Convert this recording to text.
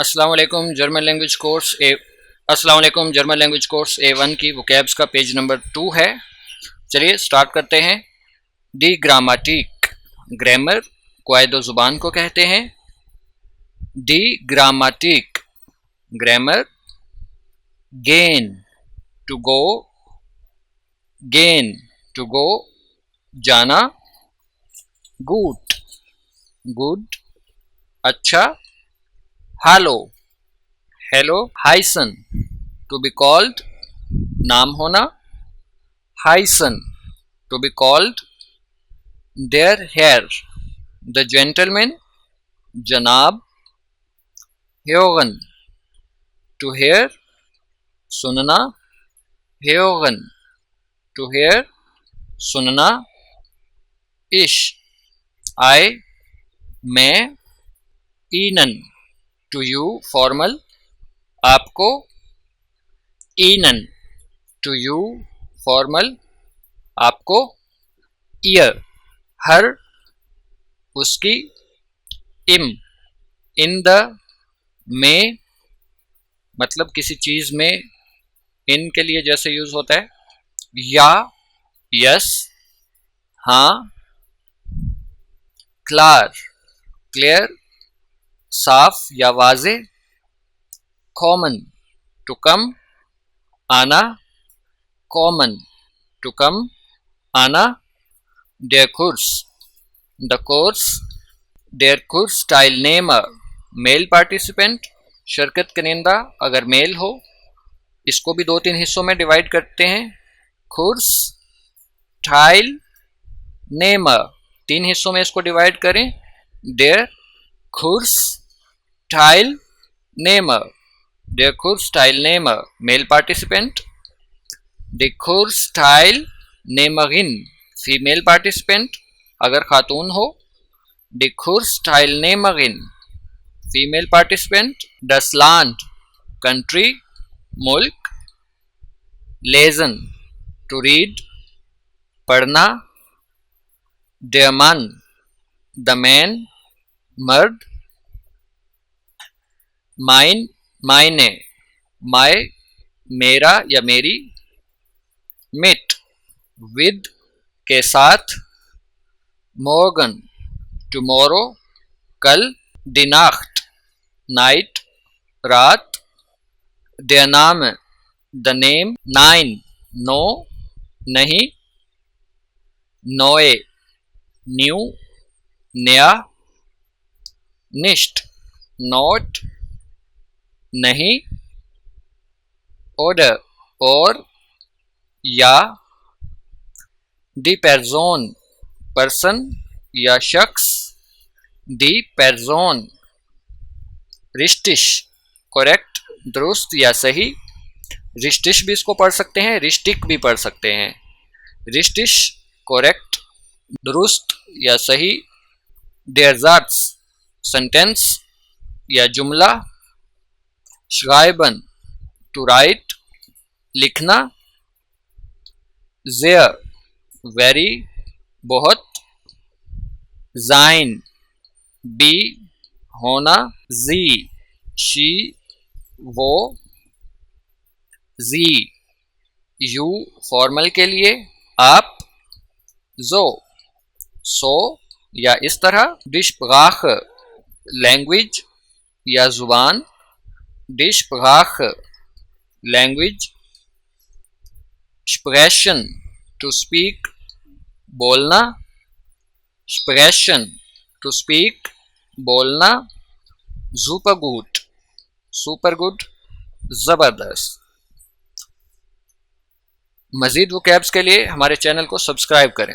अस्सलाम वालेकुम German language course A1 की वोकैब्स का पेज नंबर 2 है। चलिए स्टार्ट करते हैं। दी ग्रामाटिक, ग्रामर कायदो ज़ुबान को कहते हैं। दी ग्रामाटिक, ग्रामर। गेन, टू गो, गेन टू गो, जाना। गुड, गुड अच्छा। हेलो, हेलो। हाइसन, टू बी कॉल्ड, नाम होना। हाइसन, टू बी कॉल्ड। देयर हेयर, द जेंटलमैन, जनाब। हेयोगन, टू हेयर, सुनना। हेयोगन, टू हेयर, सुनना। इश, आई, मैं। ईनन, टू यू, फॉर्मल, आपको। ईनन, टू यू, फॉर्मल, आपको। ईयर, हर, उसकी। इम, इन द, में, मतलब किसी चीज में इन के लिए जैसे यूज होता है। या, यस, हाँ। क्लार, क्लियर, साफ या वाजे। कॉमन, टू कम, आना। कॉमन, टू कम, आना। देयर कोर्स, द कोर्स। देयर कोर्स स्टाइल नेमर, मेल पार्टिसिपेंट, शिरकत कनिंदा अगर मेल हो। इसको भी 2-3 हिस्सों में डिवाइड करते हैं। कोर्स, टाइल, नेमर, 3 हिस्सों में इसको डिवाइड करें। देयर कोर्स टाइल नेमर, देयर कोर्स टाइल नेमर, मेल पार्टिसिपेंट। द कोर्स टाइल नेमरिन, फीमेल पार्टिसिपेंट अगर खातून हो। द कोर्स टाइल नेमरिन, female participant. Das Land, country, मुल्क। लेजन, टू रीड, पढ़ना। Der Mann, द मैन, मर्द। माइन, मायने, माय, मेरा या मेरी। मिट, विद, के साथ। मोर्गन, टुमारो, कल। दिनाख्त, नाइट, रात। Der Name, the name. नाइन, नो, नहीं। नोए, न्यू, नया। निश्ट, नोट, नहीं। ऑर्डर, और, या। दी पेरजोन, पर्सन या शख्स। दी पेरजोन। रिश्टिश, करेक्ट, दुरुस्त या सही। रिश्टिश भी इसको पढ़ सकते हैं, रिश्टिक भी पढ़ सकते हैं। रिश्टिश, करेक्ट, दुरुस्त या सही। देयर ज़ात्स, सेंटेंस या जुमला। श्राइबन, टू राइट, लिखना। ज़ेयर, वेरी, बहुत। ज़ाइन, बी, होना। जी, शी, वो। जी, यू, फॉर्मल के लिए, आप। जो, सो या इस तरह। डिशप्राख, लैंग्वेज या जुबान। डिशप्राख, लैंग्वेज। स्प्रेशन, टू स्पीक, बोलना। स्प्रेशन, टू स्पीक, बोलना। सुपर गुड, सुपर गुड, जबरदस्त। मजीद वोकैब्स के लिए हमारे चैनल को सब्सक्राइब करें।